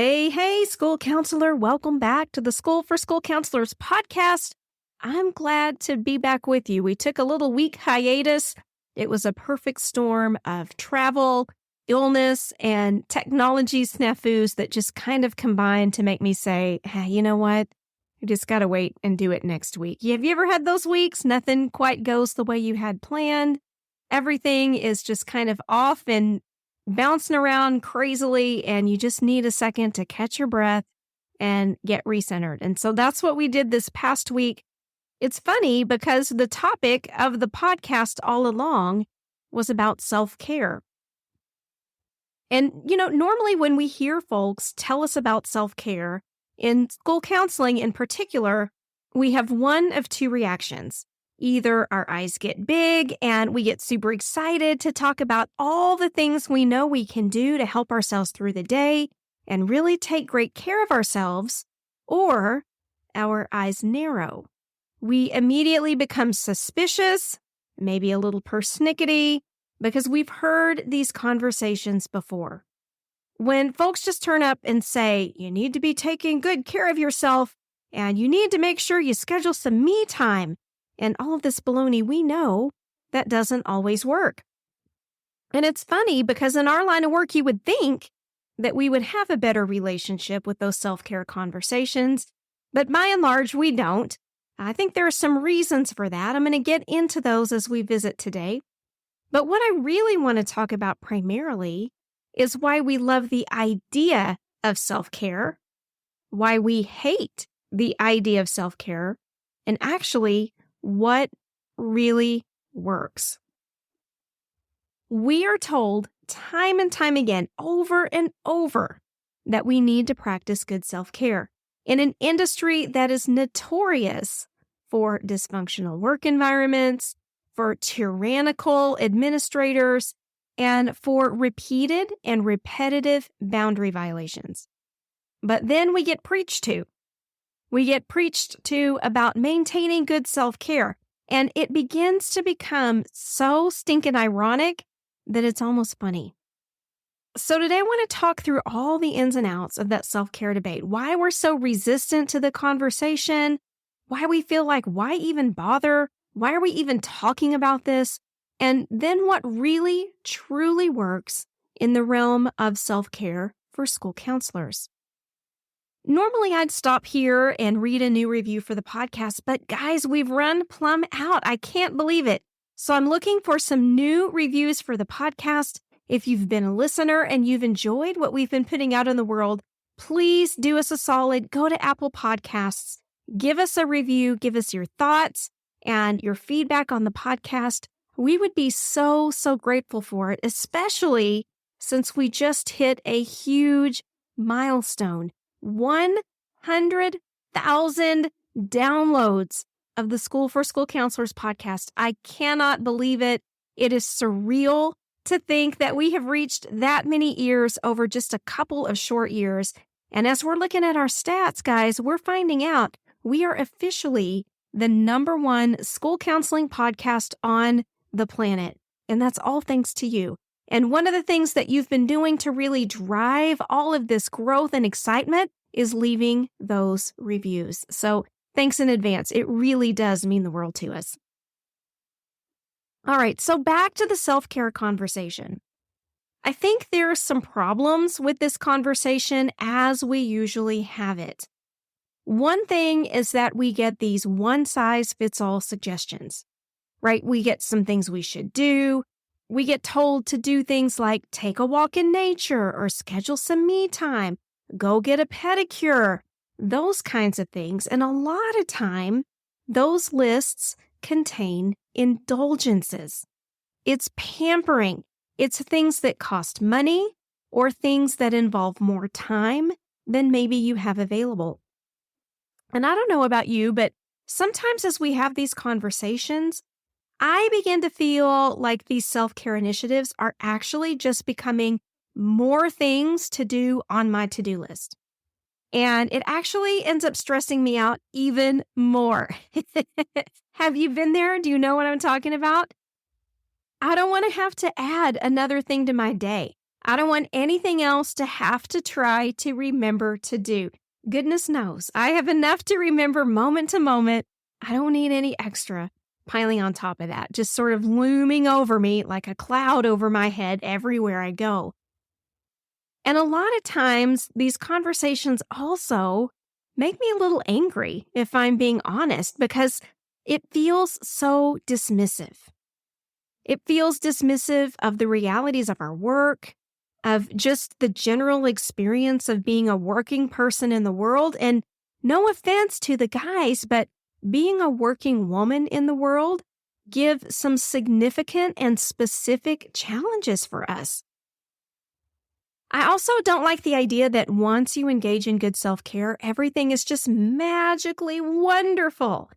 Hey, school counselor. Welcome back to the School for School Counselors podcast. I'm glad to be back with you. We took a little week hiatus. It was a perfect storm of travel, illness, and technology snafus that just kind of combined to make me say, hey, you know what? You just got to wait and do it next week. Have you ever had those weeks? Nothing quite goes the way you had planned. Everything is just kind of off and bouncing around crazily, and you just need a second to catch your breath and get recentered. And so that's what we did this past week. It's funny because the topic of the podcast all along was about self-care. And, normally when we hear folks tell us about self-care, in school counseling in particular, we have one of two reactions. Either our eyes get big and we get super excited to talk about all the things we know we can do to help ourselves through the day and really take great care of ourselves, or our eyes narrow. We immediately become suspicious, maybe a little persnickety, because we've heard these conversations before. When folks just turn up and say, you need to be taking good care of yourself and you need to make sure you schedule some me time, and all of this baloney, we know that doesn't always work. And it's funny because in our line of work, you would think that we would have a better relationship with those self-care conversations, but by and large, we don't. I think there are some reasons for that. I'm going to get into those as we visit today. But what I really want to talk about primarily is why we love the idea of self-care, why we hate the idea of self-care, and actually what really works. We are told time and time again, over and over, that we need to practice good self-care in an industry that is notorious for dysfunctional work environments, for tyrannical administrators, and for repeated and repetitive boundary violations. But then we get preached to. We get preached to about maintaining good self-care, and it begins to become so stinking ironic that it's almost funny. So today I want to talk through all the ins and outs of that self-care debate, why we're so resistant to the conversation, why we feel like, why even bother? Why are we even talking about this? And then what really, truly works in the realm of self-care for school counselors. Normally, I'd stop here and read a new review for the podcast, but guys, we've run plumb out. I can't believe it. So I'm looking for some new reviews for the podcast. If you've been a listener and you've enjoyed what we've been putting out in the world, please do us a solid. Go to Apple Podcasts, give us a review, give us your thoughts and your feedback on the podcast. We would be so, so grateful for it, especially since we just hit a huge milestone. 100,000 downloads of the School for School Counselors podcast. I cannot believe it. It is surreal to think that we have reached that many ears over just a couple of short years. And as we're looking at our stats, guys, we're finding out we are officially the #1 school counseling podcast on the planet. And that's all thanks to you. And one of the things that you've been doing to really drive all of this growth and excitement is leaving those reviews. So thanks in advance. It really does mean the world to us. All right, so back to the self-care conversation. I think there are some problems with this conversation as we usually have it. One thing is that we get these one-size-fits-all suggestions, right? We get some things we should do. We get told to do things like take a walk in nature or schedule some me time, go get a pedicure, those kinds of things. And a lot of time, those lists contain indulgences. It's pampering. It's things that cost money or things that involve more time than maybe you have available. And I don't know about you, but sometimes as we have these conversations, I begin to feel like these self-care initiatives are actually just becoming more things to do on my to-do list. And it actually ends up stressing me out even more. Have you been there? Do you know what I'm talking about? I don't want to have to add another thing to my day. I don't want anything else to have to try to remember to do. Goodness knows, I have enough to remember moment to moment. I don't need any extra piling on top of that, just sort of looming over me like a cloud over my head everywhere I go. And a lot of times, these conversations also make me a little angry, if I'm being honest, because it feels so dismissive. It feels dismissive of the realities of our work, of just the general experience of being a working person in the world. And no offense to the guys, but being a working woman in the world gives some significant and specific challenges for us. I also don't like the idea that once you engage in good self-care, everything is just magically wonderful.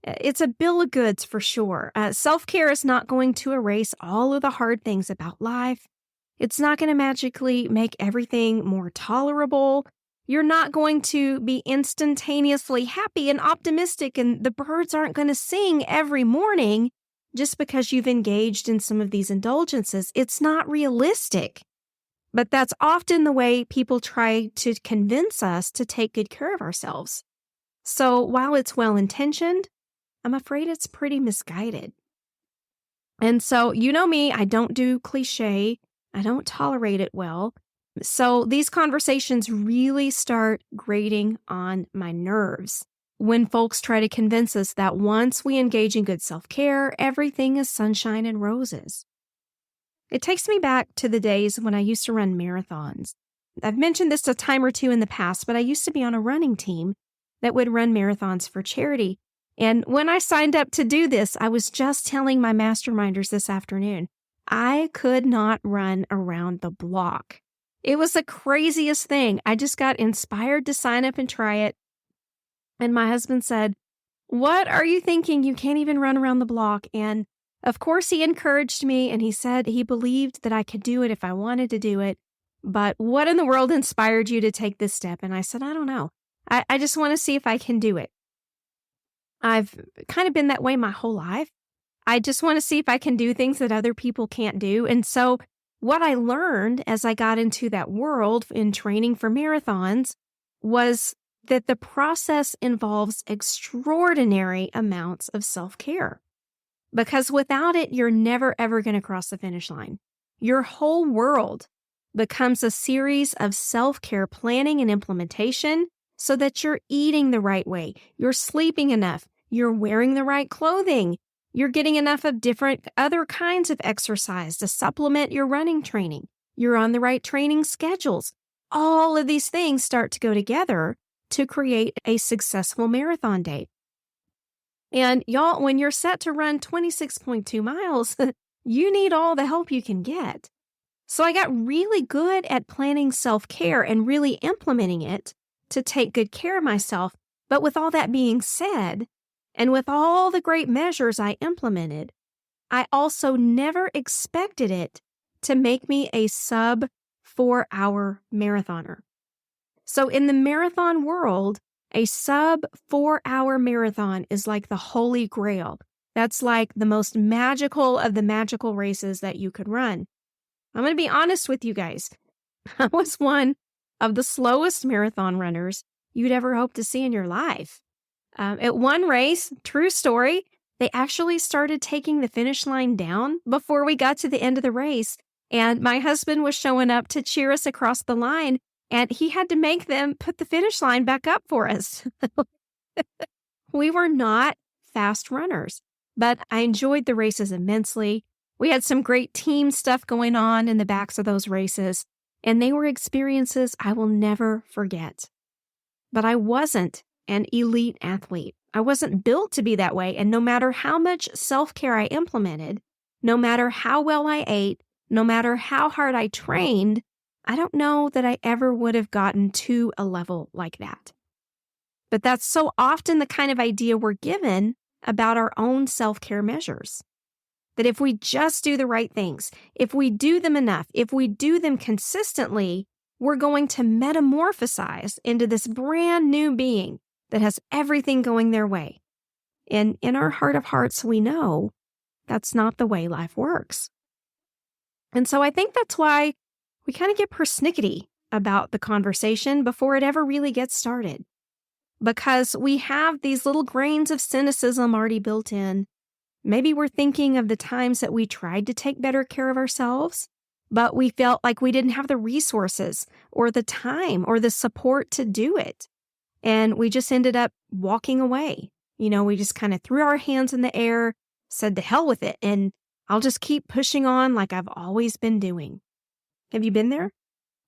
It's a bill of goods for sure. Self-care is not going to erase all of the hard things about life. It's not going to magically make everything more tolerable. You're not going to be instantaneously happy and optimistic, and the birds aren't going to sing every morning just because you've engaged in some of these indulgences. It's not realistic. But that's often the way people try to convince us to take good care of ourselves. So while it's well-intentioned, I'm afraid it's pretty misguided. And so, you know me, I don't do cliche. I don't tolerate it well. So these conversations really start grating on my nerves when folks try to convince us that once we engage in good self-care, everything is sunshine and roses. It takes me back to the days when I used to run marathons. I've mentioned this a time or two in the past, but I used to be on a running team that would run marathons for charity. And when I signed up to do this, I was just telling my masterminders this afternoon, I could not run around the block. It was the craziest thing. I just got inspired to sign up and try it. And my husband said, "What are you thinking? You can't even run around the block." And of course, he encouraged me, and he said he believed that I could do it if I wanted to do it. But what in the world inspired you to take this step? And I said, I don't know. I just want to see if I can do it. I've kind of been that way my whole life. I just want to see if I can do things that other people can't do. And so what I learned as I got into that world in training for marathons was that the process involves extraordinary amounts of self-care. Because without it, you're never, ever going to cross the finish line. Your whole world becomes a series of self-care planning and implementation so that you're eating the right way, you're sleeping enough, you're wearing the right clothing, you're getting enough of different other kinds of exercise to supplement your running training, you're on the right training schedules. All of these things start to go together to create a successful marathon day. And y'all, when you're set to run 26.2 miles, you need all the help you can get. So I got really good at planning self-care and really implementing it to take good care of myself. But with all that being said, and with all the great measures I implemented, I also never expected it to make me a sub 4-hour marathoner. So in the marathon world, a sub 4-hour marathon is like the holy grail. That's like the most magical of the magical races that you could run. I'm going to be honest with you guys. I was one of the slowest marathon runners you'd ever hope to see in your life. At one race, true story, they actually started taking the finish line down before we got to the end of the race. And my husband was showing up to cheer us across the line. And he had to make them put the finish line back up for us. We were not fast runners, but I enjoyed the races immensely. We had some great team stuff going on in the backs of those races, and they were experiences I will never forget. But I wasn't an elite athlete. I wasn't built to be that way, and no matter how much self-care I implemented, no matter how well I ate, no matter how hard I trained, I don't know that I ever would have gotten to a level like that. But that's so often the kind of idea we're given about our own self-care measures. That if we just do the right things, if we do them enough, if we do them consistently, we're going to metamorphosize into this brand new being that has everything going their way. And in our heart of hearts, we know that's not the way life works. And so I think that's why we kind of get persnickety about the conversation before it ever really gets started because we have these little grains of cynicism already built in. Maybe we're thinking of the times that we tried to take better care of ourselves, but we felt like we didn't have the resources or the time or the support to do it. And we just ended up walking away. We just kind of threw our hands in the air, said to hell with it, and I'll just keep pushing on like I've always been doing. Have you been there?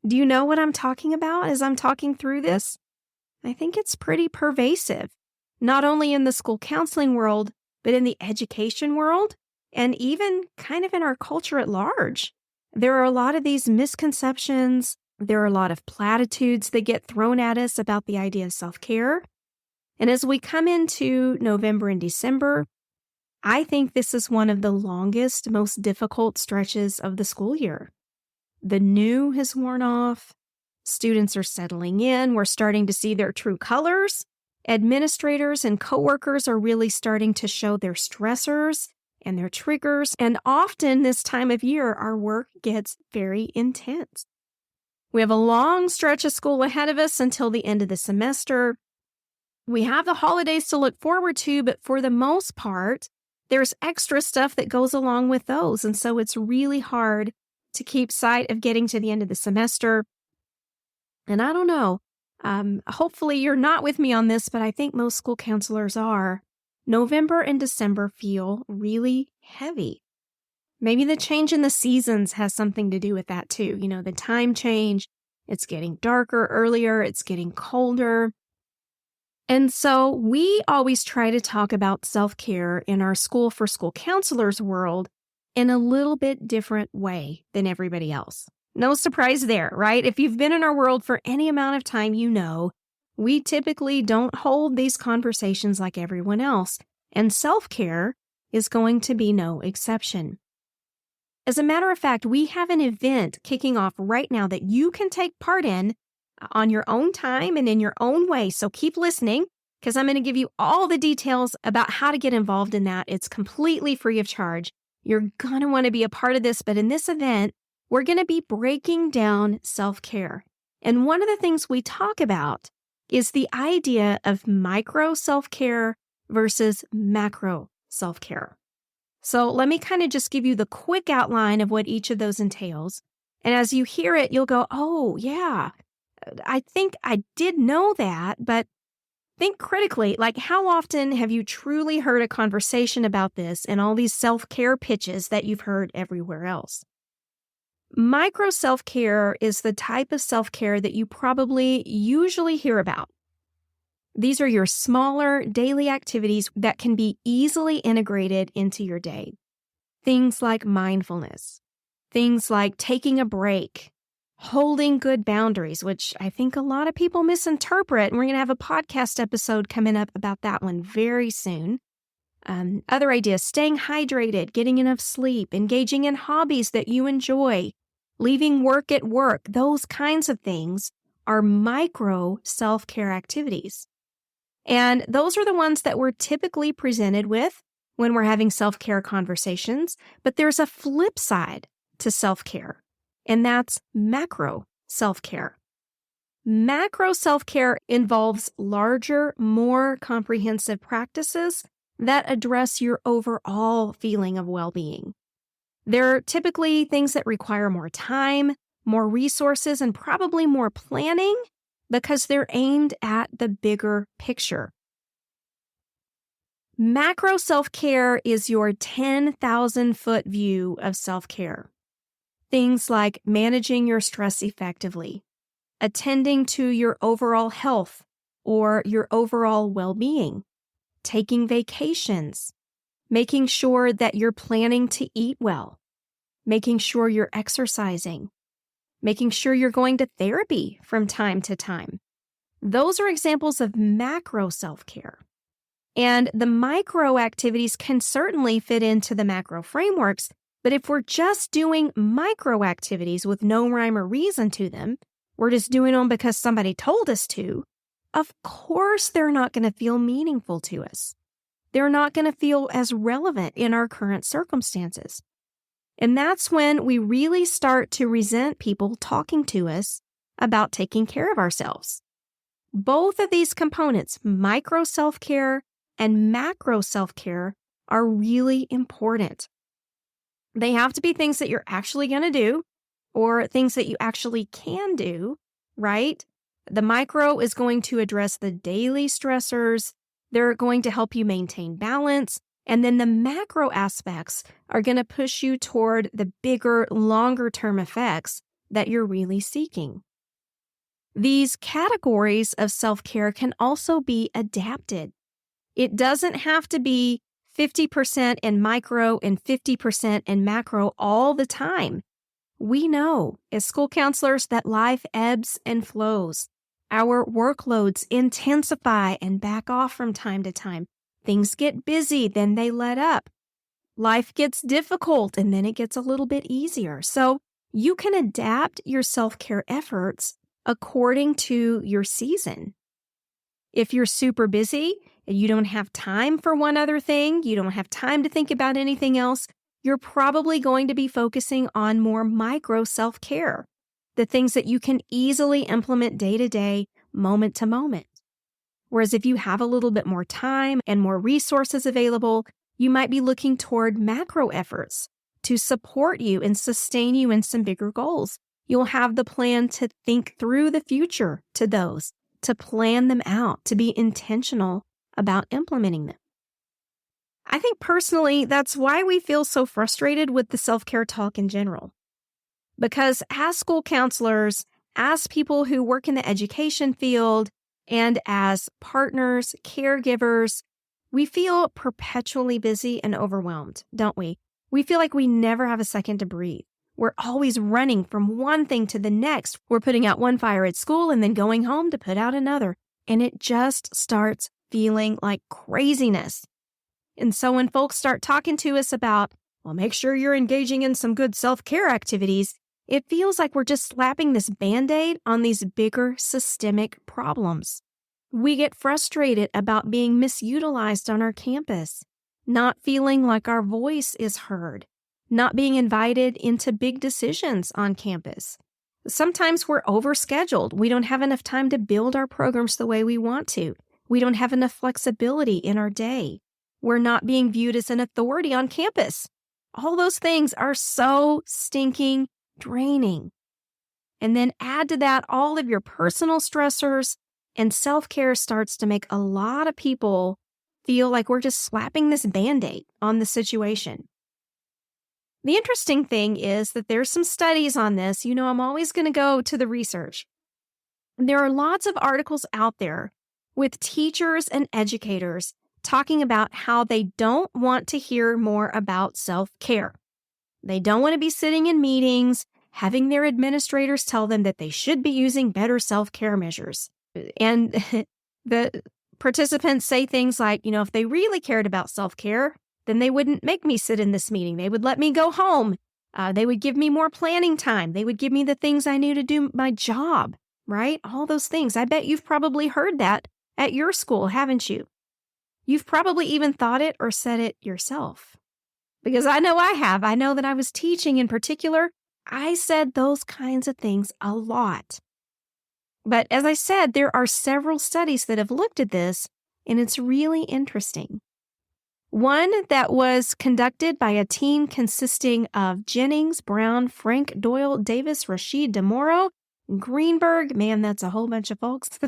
Do you know what I'm talking about as I'm talking through this? I think it's pretty pervasive, not only in the school counseling world, but in the education world, and even kind of in our culture at large. There are a lot of these misconceptions. There are a lot of platitudes that get thrown at us about the idea of self-care. And as we come into November and December, I think this is one of the longest, most difficult stretches of the school year. The new has worn off. Students are settling in. We're starting to see their true colors. Administrators and coworkers are really starting to show their stressors and their triggers. And often this time of year, our work gets very intense. We have a long stretch of school ahead of us until the end of the semester. We have the holidays to look forward to, but for the most part, there's extra stuff that goes along with those. And so it's really hard to keep sight of getting to the end of the semester. And I don't know, hopefully you're not with me on this, but I think most school counselors are. November and December feel really heavy. Maybe the change in the seasons has something to do with that too. The time change, it's getting darker earlier, it's getting colder. And so we always try to talk about self-care in our School for School Counselors world in a little bit different way than everybody else. No surprise there, right? If you've been in our world for any amount of time, we typically don't hold these conversations like everyone else, and self-care is going to be no exception. As a matter of fact, we have an event kicking off right now that you can take part in on your own time and in your own way. So keep listening because I'm going to give you all the details about how to get involved in that. It's completely free of charge. You're going to want to be a part of this, but in this event, we're going to be breaking down self-care. And one of the things we talk about is the idea of micro self-care versus macro self-care. So let me kind of just give you the quick outline of what each of those entails. And as you hear it, you'll go, oh, yeah, I think I did know that, but think critically, like how often have you truly heard a conversation about this and all these self-care pitches that you've heard everywhere else? Micro self-care is the type of self-care that you probably usually hear about. These are your smaller daily activities that can be easily integrated into your day. Things like mindfulness, things like taking a break, holding good boundaries, which I think a lot of people misinterpret. And we're going to have a podcast episode coming up about that one very soon. Other ideas, staying hydrated, getting enough sleep, engaging in hobbies that you enjoy, leaving work at work, those kinds of things are micro self-care activities. And those are the ones that we're typically presented with when we're having self-care conversations. But there's a flip side to self-care, and that's macro self-care. Macro self-care involves larger, more comprehensive practices that address your overall feeling of well-being. They're typically things that require more time, more resources, and probably more planning because they're aimed at the bigger picture. Macro self-care is your 10,000-foot view of self-care. Things like managing your stress effectively, attending to your overall health or your overall well-being, taking vacations, making sure that you're planning to eat well, making sure you're exercising, making sure you're going to therapy from time to time. Those are examples of macro self-care. And the micro activities can certainly fit into the macro frameworks, but if we're just doing micro activities with no rhyme or reason to them, we're just doing them because somebody told us to, of course they're not going to feel meaningful to us. They're not going to feel as relevant in our current circumstances. And that's when we really start to resent people talking to us about taking care of ourselves. Both of these components, micro self-care and macro self-care, are really important. They have to be things that you're actually going to do or things that you actually can do, right? The micro is going to address the daily stressors. They're going to help you maintain balance. And then the macro aspects are going to push you toward the bigger, longer term effects that you're really seeking. These categories of self-care can also be adapted. It doesn't have to be 50% in micro and 50% in macro all the time. We know as school counselors that life ebbs and flows. Our workloads intensify and back off from time to time. Things get busy, then they let up. Life gets difficult, and then it gets a little bit easier. So you can adapt your self-care efforts according to your season. If you're super busy and you don't have time for one other thing, you don't have time to think about anything else, you're probably going to be focusing on more micro self-care, the things that you can easily implement day to day, moment to moment. Whereas if you have a little bit more time and more resources available, you might be looking toward macro efforts to support you and sustain you in some bigger goals. You'll have the plan to think through the future to those, to plan them out, to be intentional about implementing them. I think personally, that's why we feel so frustrated with the self-care talk in general. Because as school counselors, as people who work in the education field, and as partners, caregivers, we feel perpetually busy and overwhelmed, don't we? We feel like we never have a second to breathe. We're always running from one thing to the next. We're putting out one fire at school and then going home to put out another. And it just starts feeling like craziness. And so when folks start talking to us about, well, make sure you're engaging in some good self-care activities, it feels like we're just slapping this Band-Aid on these bigger systemic problems. We get frustrated about being misutilized on our campus, not feeling like our voice is heard, not being invited into big decisions on campus. Sometimes we're overscheduled. We don't have enough time to build our programs the way we want to. We don't have enough flexibility in our day. We're not being viewed as an authority on campus. All those things are so stinking draining. And then add to that all of your personal stressors, and self-care starts to make a lot of people feel like we're just slapping this Band-Aid on the situation. The interesting thing is that there's some studies on this. You know, I'm always going to go to the research. There are lots of articles out there with teachers and educators talking about how they don't want to hear more about self-care. They don't want to be sitting in meetings, having their administrators tell them that they should be using better self-care measures. And the participants say things like, you know, if they really cared about self-care, then they wouldn't make me sit in this meeting. They would let me go home. They would give me more planning time. They would give me the things I knew to do my job, right? All those things. I bet you've probably heard that at your school, haven't you? You've probably even thought it or said it yourself. Because I know I have. I know that I was teaching in particular. I said those kinds of things a lot. But as I said, there are several studies that have looked at this, and it's really interesting. One that was conducted by a team consisting of Jennings, Brown, Frank, Doyle, Davis, Rashid, DeMoro, Greenberg. Man, that's a whole bunch of folks.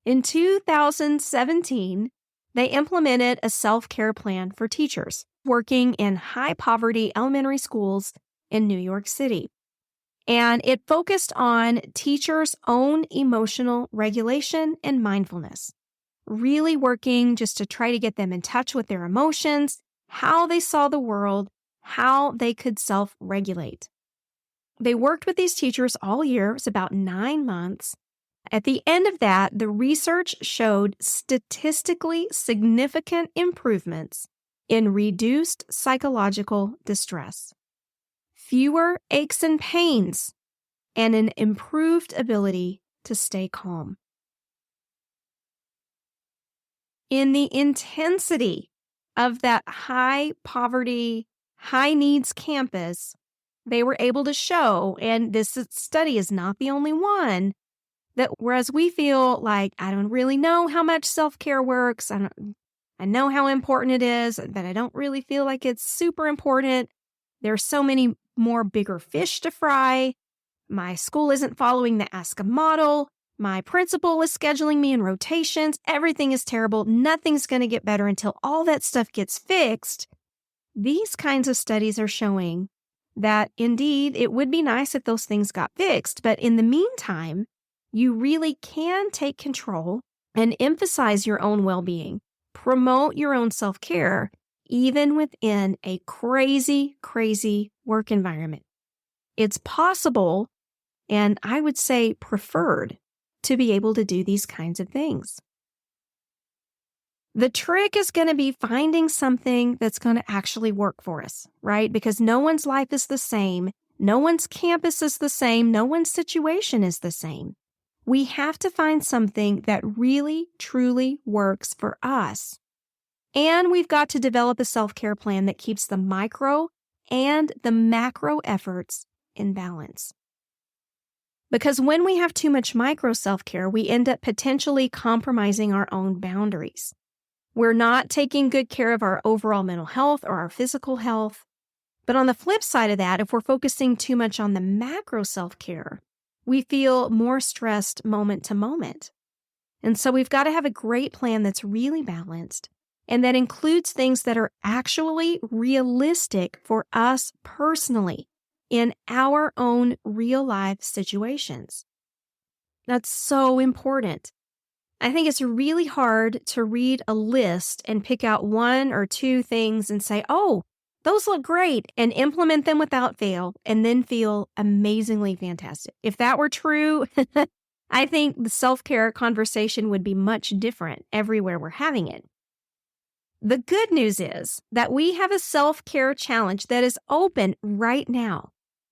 In 2017, they implemented a self-care plan for teachers working in high-poverty elementary schools in New York City. And it focused on teachers' own emotional regulation and mindfulness, really working just to try to get them in touch with their emotions, how they saw the world, how they could self-regulate. They worked with these teachers all year. It was about 9 months. At the end of that, the research showed statistically significant improvements in reduced psychological distress, fewer aches and pains, and an improved ability to stay calm. In the intensity of that high poverty, high needs campus, they were able to show, and study is not the only one, that whereas we feel like, I don't really know how much self-care works, I know how important it is, but I don't really feel like it's super important. There's so many more bigger fish to fry. My school isn't following the ASCA model. My principal is scheduling me in rotations. Everything is terrible. Nothing's going to get better until all that stuff gets fixed. These kinds of studies are showing that indeed it would be nice if those things got fixed. But in the meantime, you really can take control and emphasize your own well-being, promote your own self-care, even within a crazy, crazy work environment. It's possible, and I would say preferred, to be able to do these kinds of things. The trick is going to be finding something that's going to actually work for us, right? Because no one's life is the same. No one's campus is the same. No one's situation is the same. We have to find something that really, truly works for us. And we've got to develop a self-care plan that keeps the micro and the macro efforts in balance. Because when we have too much micro self-care, we end up potentially compromising our own boundaries. We're not taking good care of our overall mental health or our physical health. But on the flip side of that, if we're focusing too much on the macro self-care, we feel more stressed moment to moment. And so we've got to have a great plan that's really balanced and that includes things that are actually realistic for us personally in our own real life situations. That's so important. I think it's really hard to read a list and pick out one or two things and say, oh, those look great, and implement them without fail, and then feel amazingly fantastic. If that were true, I think the self-care conversation would be much different everywhere we're having it. The good news is that we have a self-care challenge that is open right now.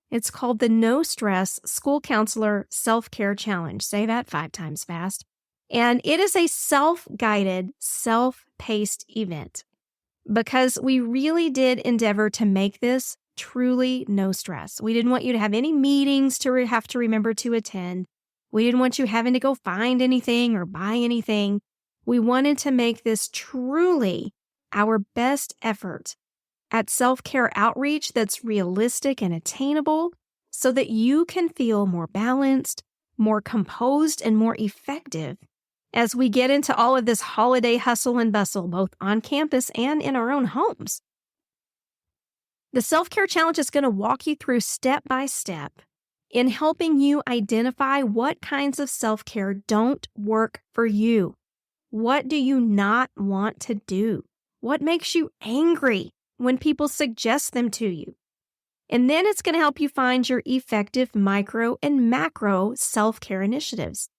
It's called the No Stress School Counselor Self-Care Challenge. Say that 5 times fast. And it is a self-guided, self-paced event because we really did endeavor to make this truly no stress. We didn't want you to have any meetings to have to remember to attend. We didn't want you having to go find anything or buy anything. We wanted to make this truly our best effort at self-care outreach that's realistic and attainable so that you can feel more balanced, more composed, and more effective as we get into all of this holiday hustle and bustle, both on campus and in our own homes. The self-care challenge is going to walk you through step by step in helping you identify what kinds of self-care don't work for you. What do you not want to do? What makes you angry when people suggest them to you? And then it's going to help you find your effective micro and macro self-care initiatives.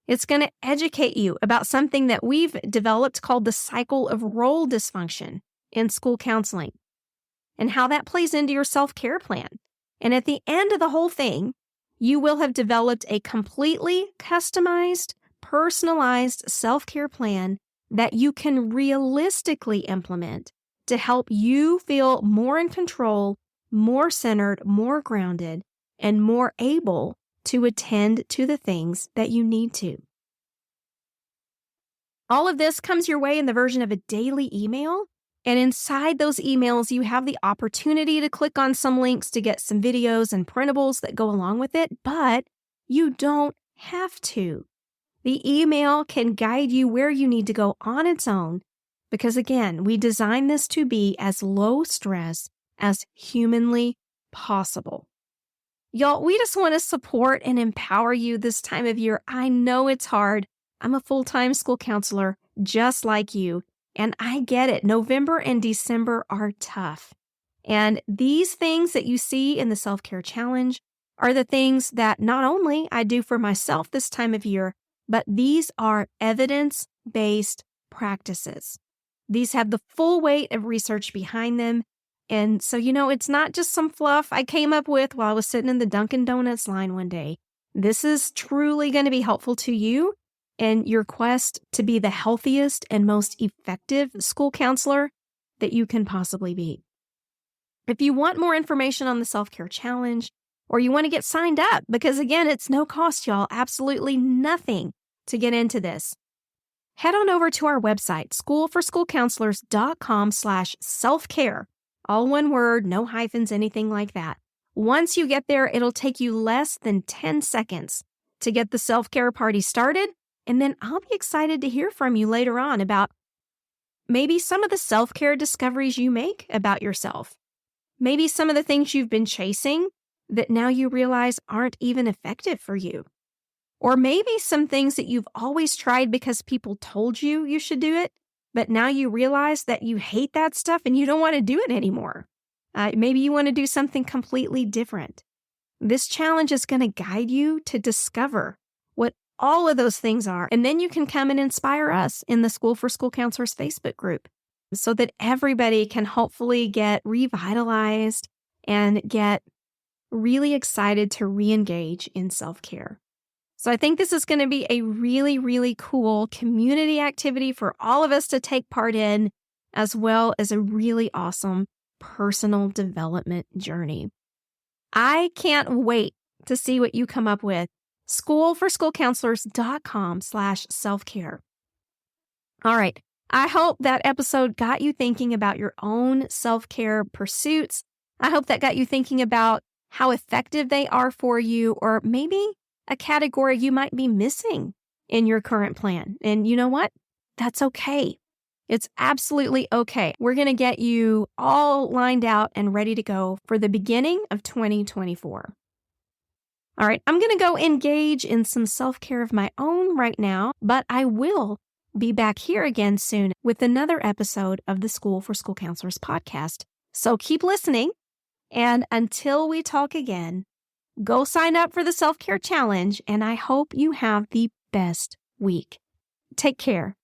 It's going to educate you about something that we've developed called the cycle of role dysfunction in school counseling and how that plays into your self-care plan. And at the end of the whole thing, you will have developed a completely customized, personalized self-care plan that you can realistically implement to help you feel more in control, more centered, more grounded, and more able to attend to the things that you need to. All of this comes your way in the version of a daily email. And inside those emails, you have the opportunity to click on some links to get some videos and printables that go along with it, but you don't have to. The email can guide you where you need to go on its own because, again, we designed this to be as low stress as humanly possible. Y'all, we just want to support and empower you this time of year. I know it's hard. I'm a full-time school counselor just like you, and I get it. November and December are tough. And these things that you see in the self-care challenge are the things that not only I do for myself this time of year, but these are evidence-based practices. These have the full weight of research behind them. And so, it's not just some fluff I came up with while I was sitting in the Dunkin' Donuts line one day. This is truly going to be helpful to you in your quest to be the healthiest and most effective school counselor that you can possibly be. If you want more information on the self-care challenge, or you want to get signed up, because again, it's no cost, y'all, absolutely nothing to get into this, head on over to our website, schoolforschoolcounselors.com/self-care. All one word, no hyphens, anything like that. Once you get there, it'll take you less than 10 seconds to get the self-care party started. And then I'll be excited to hear from you later on about maybe some of the self-care discoveries you make about yourself. Maybe some of the things you've been chasing that now you realize aren't even effective for you. Or maybe some things that you've always tried because people told you should do it, but now you realize that you hate that stuff and you don't want to do it anymore. Maybe you want to do something completely different. This challenge is going to guide you to discover what all of those things are. And then you can come and inspire us in the School for School Counselors Facebook group so that everybody can hopefully get revitalized and get really excited to re-engage in self-care. So I think this is going to be a really, really cool community activity for all of us to take part in, as well as a really awesome personal development journey. I can't wait to see what you come up with. schoolforschoolcounselors.com/self-care. All right. I hope that episode got you thinking about your own self-care pursuits. I hope that got you thinking about how effective they are for you, or maybe a category you might be missing in your current plan. And you know what? That's okay. It's absolutely okay. We're going to get you all lined out and ready to go for the beginning of 2024. All right, I'm going to go engage in some self-care of my own right now, but I will be back here again soon with another episode of the School for School Counselors podcast. So keep listening. And until we talk again, go sign up for the self-care challenge, and I hope you have the best week. Take care.